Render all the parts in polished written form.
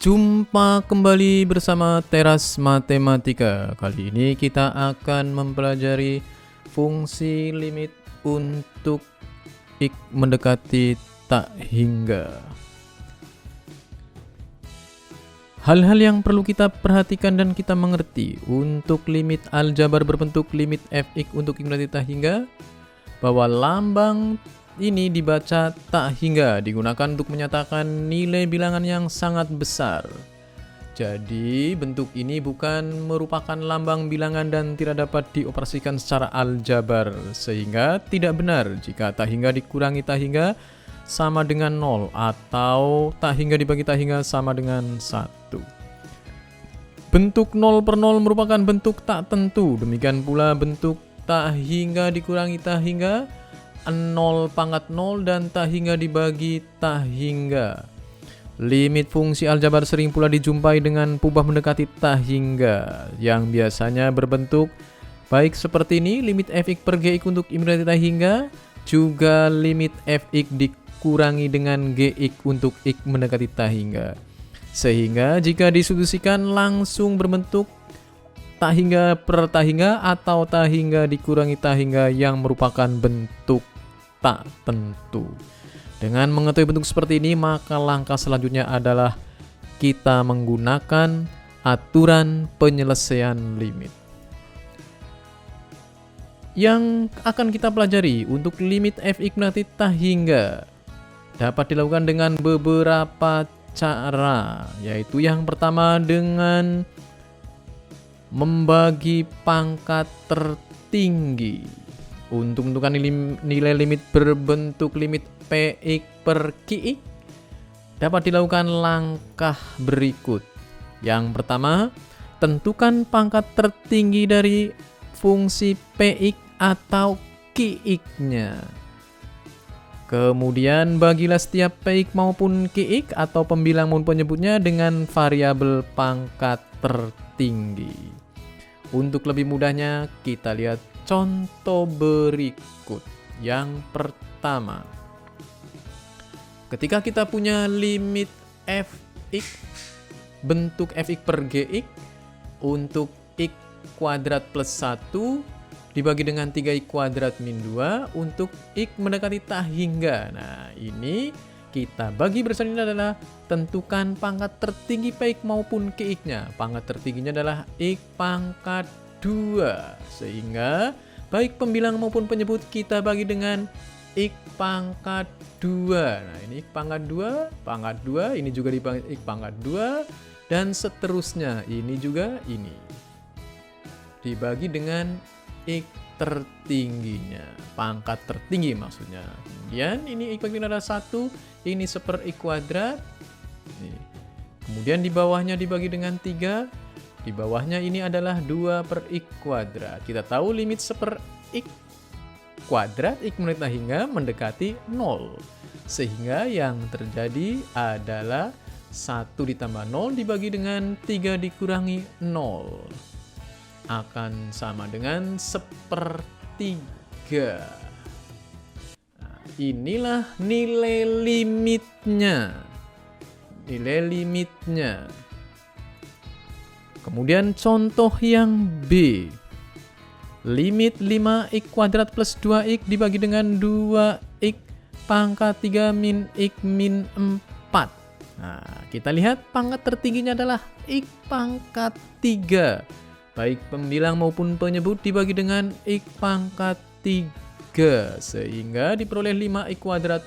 Jumpa kembali bersama Teras Matematika. Kali ini kita akan mempelajari fungsi limit untuk X mendekati tak hingga. Hal-hal yang perlu kita perhatikan dan kita mengerti untuk limit aljabar berbentuk limit fx untuk X mendekati tak hingga, bahwa lambang ini dibaca tak hingga digunakan untuk menyatakan nilai bilangan yang sangat besar. Jadi bentuk ini bukan merupakan lambang bilangan dan tidak dapat dioperasikan secara aljabar, sehingga tidak benar jika tak hingga dikurangi tak hingga sama dengan 0 atau tak hingga dibagi tak hingga sama dengan 1. Bentuk 0 per 0 merupakan bentuk tak tentu, demikian pula bentuk tak hingga dikurangi tak hingga, 0 pangkat 0 dan tak hingga dibagi tak hingga. Limit fungsi aljabar sering pula dijumpai dengan pubah mendekati tak hingga yang biasanya berbentuk baik seperti ini, limit fx per gx untuk X mendekati tak hingga, juga limit fx dikurangi dengan gx untuk X mendekati tak hingga. Sehingga jika disubstitusikan langsung berbentuk tak hingga per tak hingga atau tak hingga dikurangi tak hingga yang merupakan bentuk tak tentu. Dengan mengetahui bentuk seperti ini, maka langkah selanjutnya adalah kita menggunakan aturan penyelesaian limit. Yang akan kita pelajari untuk limit fx mendekati tak hingga dapat dilakukan dengan beberapa cara, yaitu yang pertama dengan membagi pangkat tertinggi. Untuk menentukan nilai limit berbentuk limit px per qx dapat dilakukan langkah berikut. Yang pertama, tentukan pangkat tertinggi dari fungsi px atau qx-nya. Kemudian bagilah setiap px maupun qx atau pembilang maupun penyebutnya dengan variabel pangkat tertinggi. Untuk lebih mudahnya kita lihat contoh berikut. Yang pertama, ketika kita punya limit fx bentuk fx per gx untuk x kuadrat plus 1 dibagi dengan 3x kuadrat min 2 untuk X mendekati tak hingga. Nah, ini kita bagi bersama adalah tentukan pangkat tertinggi px maupun qx-nya. Pangkat tertingginya adalah X pangkat 2. Sehingga baik pembilang maupun penyebut kita bagi dengan X pangkat 2. Nah, ini X pangkat 2, ini juga dibagi X pangkat 2, dan seterusnya. Ini juga ini. Dibagi dengan X tertingginya, pangkat tertinggi maksudnya. Kemudian ini X bagi adalah 1, ini 1/X kuadrat. Kemudian di bawahnya dibagi dengan 3, di bawahnya ini adalah 2/X kuadrat. Kita tahu limit 1/X kuadrat X mendekati hingga mendekati 0. Sehingga yang terjadi adalah 1 ditambah 0 dibagi dengan 3 dikurangi 0. Akan sama dengan 1/3. Nah, inilah nilai limitnya. Kemudian contoh yang B. Limit 5x kuadrat plus 2x dibagi dengan 2x pangkat 3 min x min 4. Nah, kita lihat pangkat tertingginya adalah x pangkat 3. Baik pembilang maupun penyebut dibagi dengan x pangkat 3. Sehingga diperoleh 5x kuadrat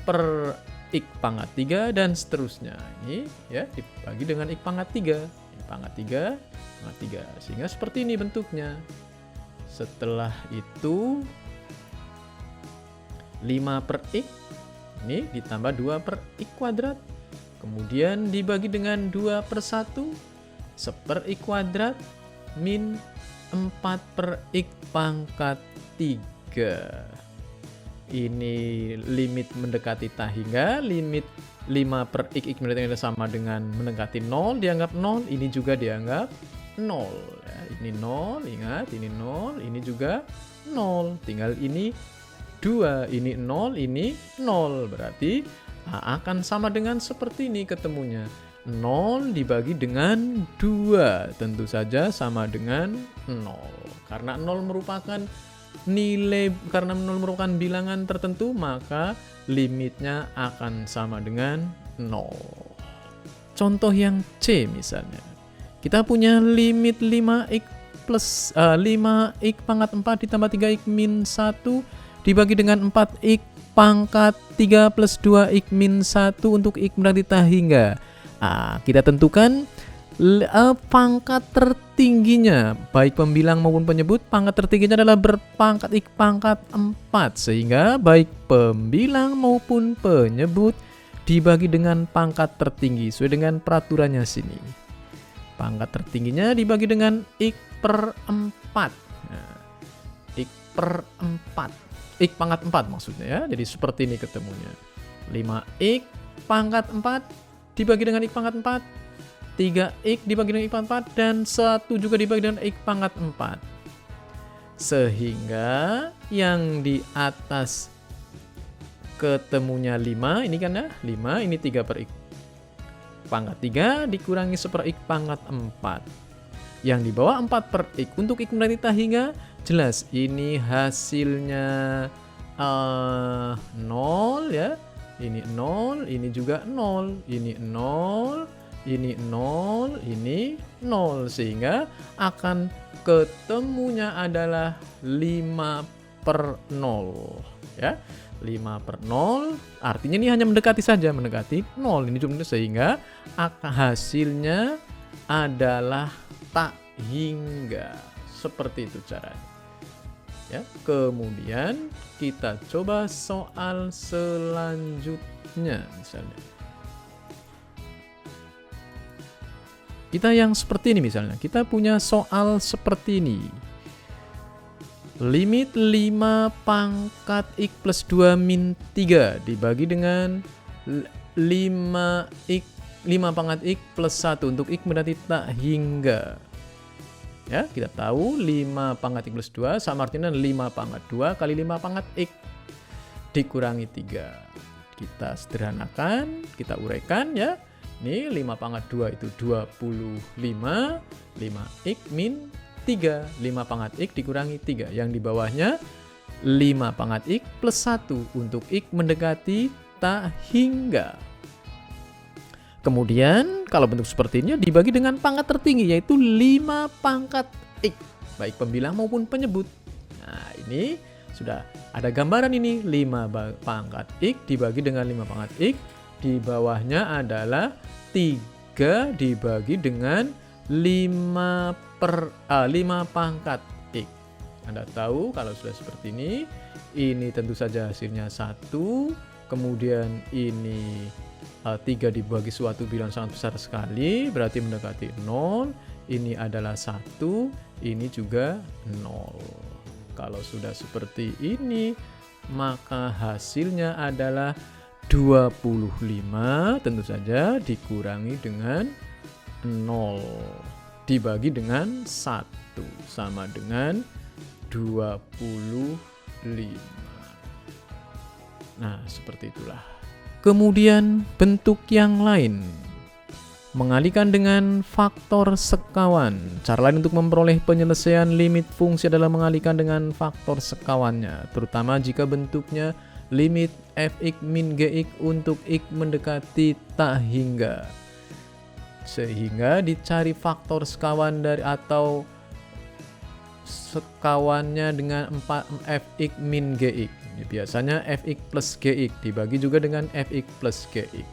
per x pangkat 3 dan seterusnya. Ini ya dibagi dengan x pangkat 3. X pangkat 3, sehingga seperti ini bentuknya. Setelah itu 5/x ini ditambah 2/x kuadrat. Kemudian dibagi dengan 2/1, 1/x kuadrat min 4/x pangkat 3. Ini limit mendekati tak hingga, limit 5/x X mendekati sama dengan mendekati 0, dianggap 0, ini juga dianggap 0. Ya, ini 0, ingat, ini 0, ini juga 0. Tinggal ini 2, ini 0, ini 0. Berarti akan sama dengan seperti ini ketemunya. 0 dibagi dengan 2 tentu saja sama dengan 0. Karena 0 merupakan bilangan tertentu, maka limitnya akan sama dengan 0. Contoh yang C misalnya. Kita punya limit 5x pangkat 4 ditambah 3x min 1 dibagi dengan 4x pangkat 3 plus 2x min 1 untuk x berdita hingga. Kita tentukan pangkat tertingginya, baik pembilang maupun penyebut. Pangkat tertingginya adalah berpangkat x pangkat 4, sehingga baik pembilang maupun penyebut dibagi dengan pangkat tertinggi sesuai dengan peraturannya sini. Pangkat tertingginya dibagi dengan x per 4. X per 4. X pangkat 4 maksudnya ya. Jadi seperti ini ketemunya. 5x pangkat 4 dibagi dengan x pangkat 4, 3x dibagi dengan x pangkat 4, dan 1 juga dibagi dengan x pangkat 4. Sehingga yang di atas ketemunya 5, ini kan ya, 5, ini 3 per x pangkat 3 dikurangi 1 per x pangkat 4. Yang di bawah 4 per x untuk x berdita hingga, jelas ini hasilnya 0 ya. Ini 0, ini juga 0, ini 0, ini 0, ini 0. Sehingga akan ketemunya adalah 5 per 0. Ya, 5 per 0, artinya ini hanya mendekati saja, mendekati 0. Ini cuma sehingga hasilnya adalah tak hingga. Seperti itu caranya. Ya, kemudian kita coba soal selanjutnya misalnya. Kita yang seperti ini misalnya. Kita punya soal seperti ini. Limit 5 pangkat x plus 2 min 3 dibagi dengan 5 pangkat x plus 1 untuk x berarti tak hingga. Ya, kita tahu 5 pangkat x plus 2 sama artinya 5 pangkat 2 kali 5 pangkat x dikurangi 3. Kita sederhanakan, kita uraikan ya. Ini 5 pangkat 2 itu 25, 5x min 3, 5 pangkat x dikurangi 3. Yang di bawahnya 5 pangkat x plus 1 untuk x mendekati tak hingga. Kemudian kalau bentuk seperti ini dibagi dengan pangkat tertinggi yaitu 5 pangkat x, baik pembilang maupun penyebut. Nah, ini sudah ada gambaran ini, 5 pangkat x dibagi dengan 5 pangkat x, di bawahnya adalah 3 dibagi dengan 5 pangkat x. Anda tahu kalau sudah seperti ini tentu saja hasilnya 1, kemudian ini 3 dibagi suatu bilangan sangat besar sekali, berarti mendekati 0. Ini adalah 1, ini juga 0. Kalau sudah seperti ini, maka hasilnya adalah 25, tentu saja dikurangi dengan 0. Dibagi dengan 1, sama dengan 25. Nah, seperti itulah. Kemudian bentuk yang lain, mengalihkan dengan faktor sekawan. Cara lain untuk memperoleh penyelesaian limit fungsi adalah mengalihkan dengan faktor sekawannya, terutama jika bentuknya limit fx min gx untuk x mendekati tak hingga. Sehingga dicari faktor sekawan dari atau sekawannya dengan 4 fx min gx. Biasanya fx plus gx dibagi juga dengan fx plus gx.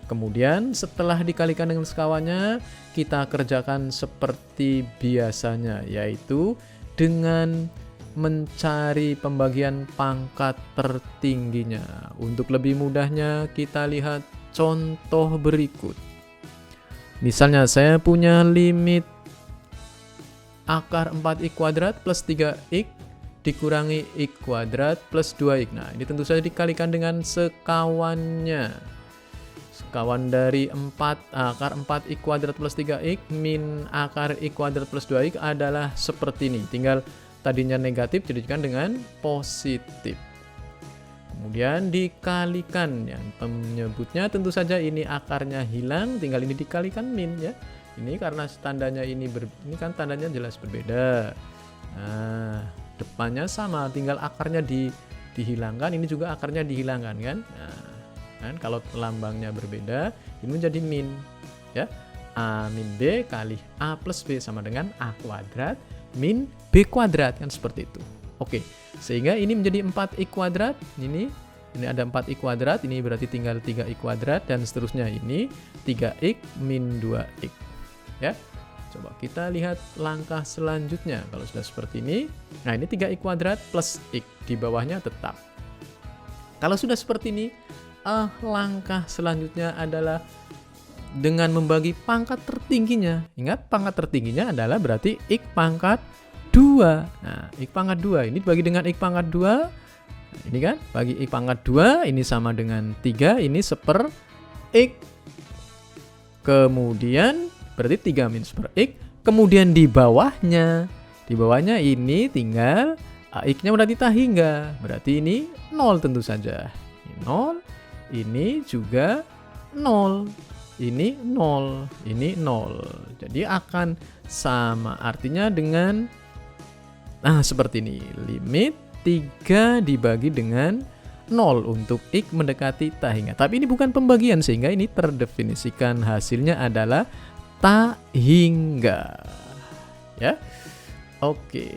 Kemudian setelah dikalikan dengan sekawannya, kita kerjakan seperti biasanya, yaitu dengan mencari pembagian pangkat tertingginya. Untuk lebih mudahnya kita lihat contoh berikut. Misalnya saya punya limit akar 4x kuadrat plus 3x dikurangi x kuadrat plus 2x. Nah, ini tentu saja dikalikan dengan sekawannya. Sekawan dari 4 akar 4x kuadrat plus 3x min akar x kuadrat plus 2x adalah seperti ini. Tinggal tadinya negatif dijadikan dengan positif. Kemudian dikalikan, yang penyebutnya tentu saja ini akarnya hilang, tinggal ini dikalikan min ya. Ini karena tandanya ini kan tandanya jelas berbeda. Nah, depannya sama, tinggal akarnya dihilangkan, ini juga akarnya dihilangkan kan. Nah, kan kalau lambangnya berbeda, ini menjadi min ya. A min B kali A plus B sama dengan A kuadrat min B kuadrat, kan seperti itu. Oke, sehingga ini menjadi 4i kuadrat, ini ada 4i kuadrat, ini berarti tinggal 3i kuadrat, dan seterusnya ini 3x min 2x. Ya, coba kita lihat langkah selanjutnya. Kalau sudah seperti ini, nah ini 3i kuadrat plus x, di bawahnya tetap. Kalau sudah seperti ini, langkah selanjutnya adalah dengan membagi pangkat tertingginya. Ingat, pangkat tertingginya adalah berarti x pangkat 2. Nah, x pangkat 2 ini dibagi dengan x pangkat 2. Nah, ini kan, bagi x pangkat 2, ini sama dengan 3, ini seper x. Kemudian, berarti 3 min seper x. Kemudian di bawahnya ini tinggal x-nya udah ditah hingga. Berarti ini 0 tentu saja. Ini 0, ini juga 0. Ini 0, ini 0. Jadi akan sama, artinya dengan seperti ini. Limit 3 dibagi dengan 0 untuk x mendekati tak hingga. Tapi ini bukan pembagian, sehingga ini terdefinisikan hasilnya adalah tak hingga. Ya. Oke.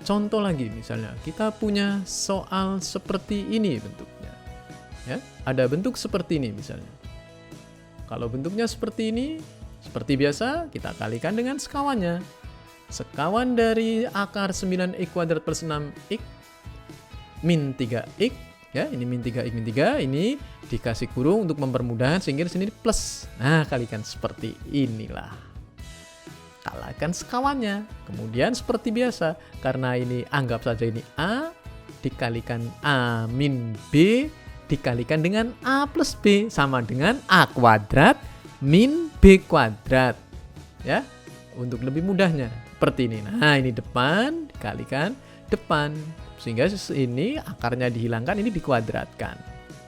Contoh lagi, misalnya kita punya soal seperti ini bentuknya. Ya, ada bentuk seperti ini misalnya. Kalau bentuknya seperti ini, seperti biasa kita kalikan dengan sekawannya. Sekawan dari akar 9x kuadrat plus 6x min 3x, ya, ini min 3x min 3, ini dikasih kurung untuk mempermudah sehingga di sini plus. Nah, kalikan seperti inilah. Kalikan sekawannya. Kemudian seperti biasa, karena ini anggap saja ini A dikalikan A min B dikalikan dengan A plus B sama dengan A kuadrat min B kuadrat. Ya, untuk lebih mudahnya seperti ini. Nah, ini depan dikalikan depan, sehingga ini akarnya dihilangkan, ini dikuadratkan.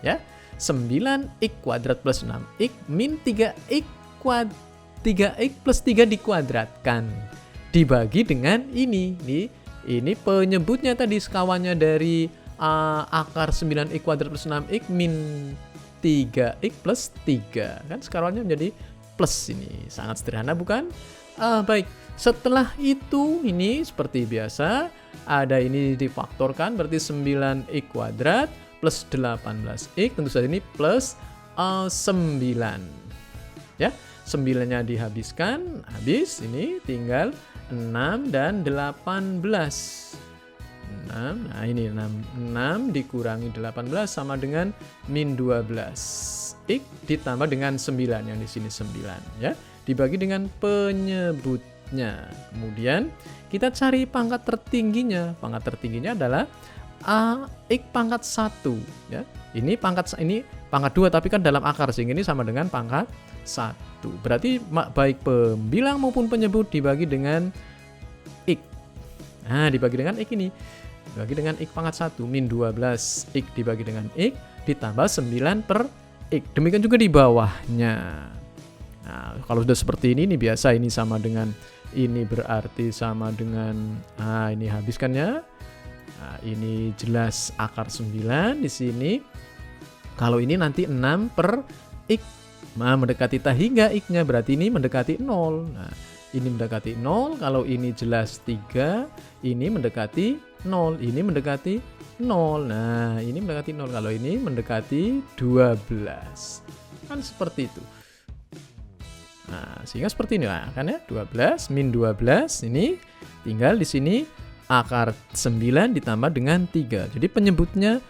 Ya, 9x kuadrat plus 6x min 3x plus 3 dikuadratkan dibagi dengan ini. Ini penyebutnya tadi, sekawannya dari akar 9x kuadrat plus 6x min 3x plus 3. Kan sekawannya menjadi plus ini. Sangat sederhana bukan? Baik, setelah itu ini seperti biasa, ada ini difaktorkan, berarti 9x kuadrat plus 18x, tentu saja ini plus 9. Ya, 9-nya dihabiskan, habis, ini tinggal 6 dan 18. 6, nah ini 6 dikurangi 18 sama dengan min 12. X ditambah dengan 9, yang di sini 9 ya. Dibagi dengan penyebutnya. Kemudian kita cari pangkat tertingginya. Pangkat tertingginya adalah x pangkat 1 ya. Ini pangkat 2 tapi kan dalam akar, sehingga ini sama dengan pangkat 1. Berarti baik pembilang maupun penyebut dibagi dengan x. Nah, dibagi dengan x ini. Dibagi dengan x pangkat 1 min 12 x dibagi dengan x ditambah 9 per x. Demikian juga di bawahnya. Nah, kalau sudah seperti ini biasa ini sama dengan ini, berarti sama dengan ini habiskannya. Nah, ini jelas akar 9 di sini. Kalau ini nanti 6 per x. Nah, mendekati tak hingga x-nya, berarti ini mendekati 0. Nah, ini mendekati 0, kalau ini jelas 3, ini mendekati 0, ini mendekati 0. Nah, ini mendekati 0, kalau ini mendekati 12. Kan seperti itu. Nah, sehingga seperti ini lah, kan ya, 12 min 12, ini tinggal di sini akar 9 ditambah dengan 3. Jadi penyebutnya,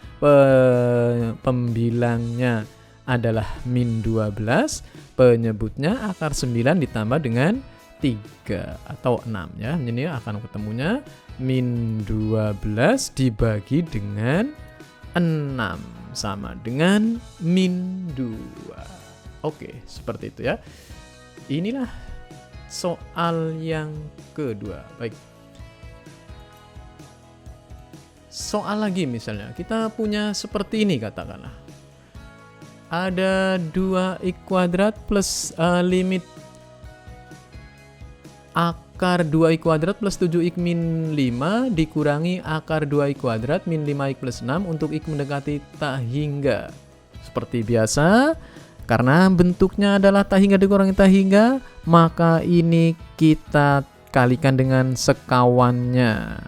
pembilangnya adalah min 12, penyebutnya akar 9 ditambah dengan 3 atau 6 ya. Ini akan ketemunya min 12 dibagi dengan 6 sama dengan min 2. Oke, seperti itu ya. Inilah soal yang kedua. Baik. soal lagi misalnya, kita punya seperti ini katakanlah. Ada 2x kuadrat plus limit akar 2x kuadrat plus 7x min 5 dikurangi akar 2x kuadrat min 5x plus 6 untuk x mendekati tak hingga. Seperti biasa, karena bentuknya adalah tak hingga dikurangi tak hingga, maka ini kita kalikan dengan sekawannya.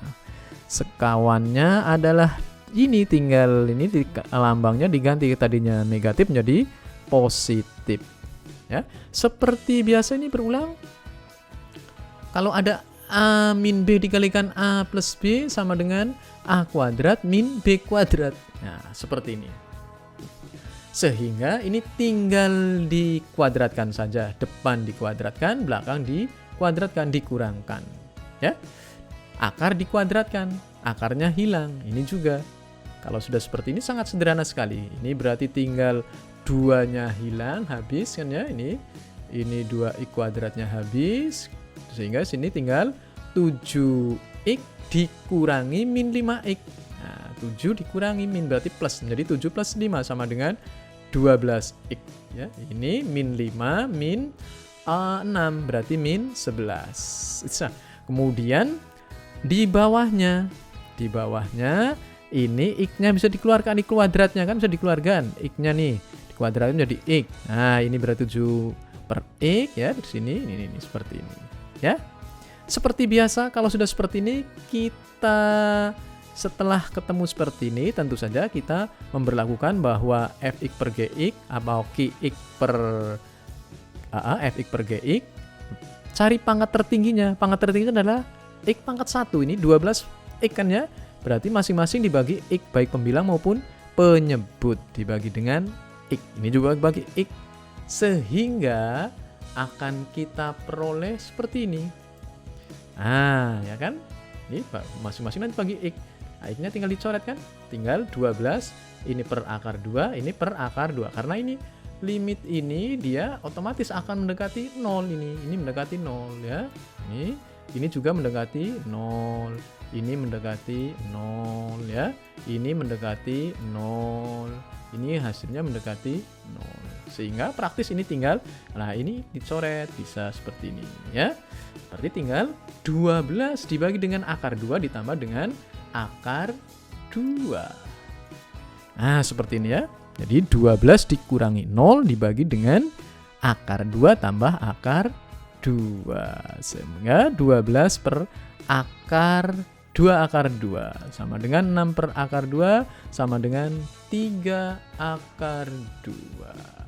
Sekawannya adalah ini, tinggal ini lambangnya diganti, tadinya negatif menjadi positif. Ya, seperti biasa ini berulang. Kalau ada A min B dikalikan A plus B sama dengan A kuadrat min B kuadrat. Nah, seperti ini. Sehingga ini tinggal dikuadratkan saja. Depan dikuadratkan, belakang dikuadratkan, dikurangkan. Ya, akar dikuadratkan, akarnya hilang. Ini juga. Kalau sudah seperti ini sangat sederhana sekali. Ini berarti tinggal 2-nya hilang, habis kan ya. Ini 2x kuadratnya habis. Sehingga sini tinggal 7x dikurangi min 5x. Nah, 7 dikurangi min berarti plus. Menjadi 7 plus 5 sama dengan 12x. Ya, ini min 5 min 6 berarti min 11. Kemudian di bawahnya ini x-nya bisa dikeluarkan, x kuadratnya kan bisa dikeluarkan. X-nya nih dikuadratkan menjadi x. Nah, ini berarti 7 per x ya di sini. Ini seperti ini. Ya. Seperti biasa, kalau sudah seperti ini, kita setelah ketemu seperti ini, tentu saja kita memberlakukan bahwa fx per gx atau qx per fx per gx, cari pangkat tertingginya. Pangkat tertingginya adalah x pangkat 1. Ini 12 x kan ya. Berarti masing-masing dibagi x, baik pembilang maupun penyebut dibagi dengan x. Ini juga bagi x. Sehingga akan kita peroleh seperti ini. Nah, ya kan? Ini masing-masing nanti bagi x. X-nya tinggal dicoret kan? Tinggal 12, ini per akar 2, ini per akar 2. Karena ini limit ini dia otomatis akan mendekati 0 ini. Ini mendekati 0 ya. Ini juga mendekati 0. Ini mendekati 0 ya. Ini mendekati 0. Ini hasilnya mendekati 0. Sehingga praktis ini tinggal, nah ini dicoret, bisa seperti ini ya. Berarti tinggal 12 dibagi dengan akar 2 ditambah dengan akar 2. Nah, seperti ini ya. Jadi 12 dikurangi 0 dibagi dengan akar 2 tambah akar 2. Sehingga 12 per akar 2 akar 2 sama dengan 6 per akar 2 sama dengan 3 akar 2.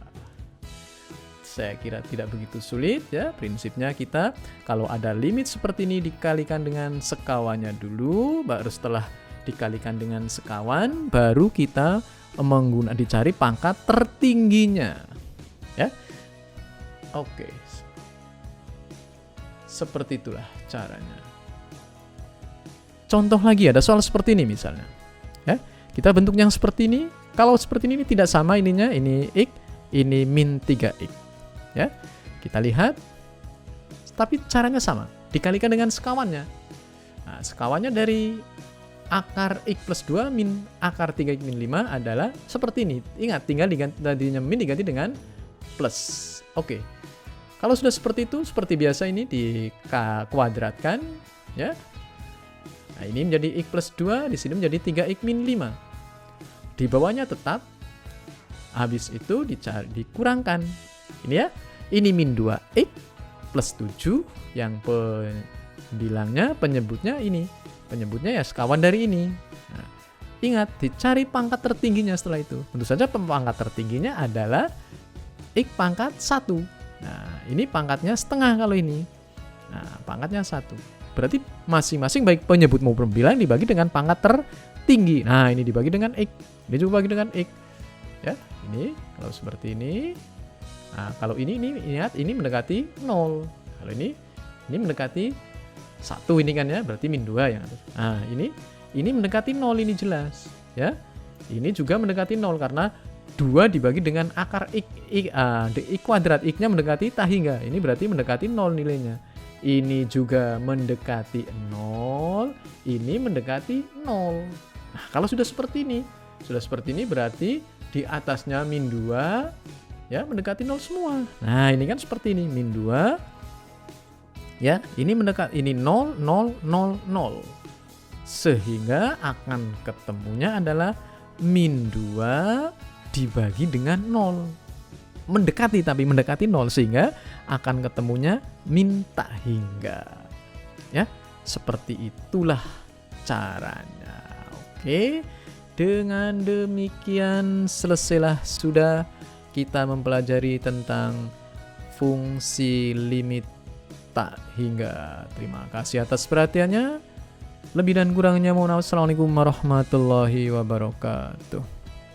Saya kira tidak begitu sulit ya. Prinsipnya kita kalau ada limit seperti ini dikalikan dengan sekawannya dulu, baru setelah dikalikan dengan sekawan baru kita dicari pangkat tertingginya. Ya. Oke. Seperti itulah caranya. Contoh lagi ada soal seperti ini misalnya. Ya. Kita bentuk yang seperti ini. Kalau seperti ini tidak sama ininya, ini x, ini min 3x. Ya, kita lihat, tapi caranya sama, dikalikan dengan sekawannya. Nah, sekawannya dari akar x plus 2 min akar 3x min 5 adalah seperti ini. Ingat, tinggal tadinya min diganti dengan plus. Oke. Kalau sudah seperti itu, seperti biasa ini dikuadratkan, ya. Nah, ini menjadi x plus 2, di sini menjadi 3x min 5. Di bawahnya tetap, habis itu dikurangkan. Ini ya, ini min 2x plus 7 yang pembilangnya, penyebutnya ini. Penyebutnya ya sekawan dari ini. Nah, ingat, dicari pangkat tertingginya setelah itu. Tentu saja pangkat tertingginya adalah x pangkat 1. Nah, ini pangkatnya setengah kalau ini. Nah, pangkatnya 1. Berarti masing-masing baik penyebut maupun pembilang dibagi dengan pangkat tertinggi. Nah, ini dibagi dengan x. Ini juga bagi dengan x. Ya, ini kalau seperti ini. Nah, kalau ini ingat ini mendekati 0. Kalau ini mendekati 1 ini kan ya, berarti min 2 yang atas. Nah, ini mendekati 0, ini jelas ya. Ini juga mendekati 0 karena 2 dibagi dengan akar x kuadrat, x-nya mendekati tak hingga. Ini berarti mendekati 0 nilainya. Ini juga mendekati 0, ini mendekati 0. Nah, kalau sudah seperti ini berarti di atasnya min 2 ya mendekati 0 semua. Nah, ini kan seperti ini, min 2 ya, ini ini 0 0 0 0. Sehingga akan ketemunya adalah min 2 dibagi dengan 0. Mendekati 0 sehingga akan ketemunya min tak hingga. Ya, seperti itulah caranya. Oke. Dengan demikian selesailah sudah kita mempelajari tentang fungsi limit tak hingga. Terima kasih atas perhatiannya. Lebih dan kurangnya mohon maaf. Assalamualaikum warahmatullahi wabarakatuh.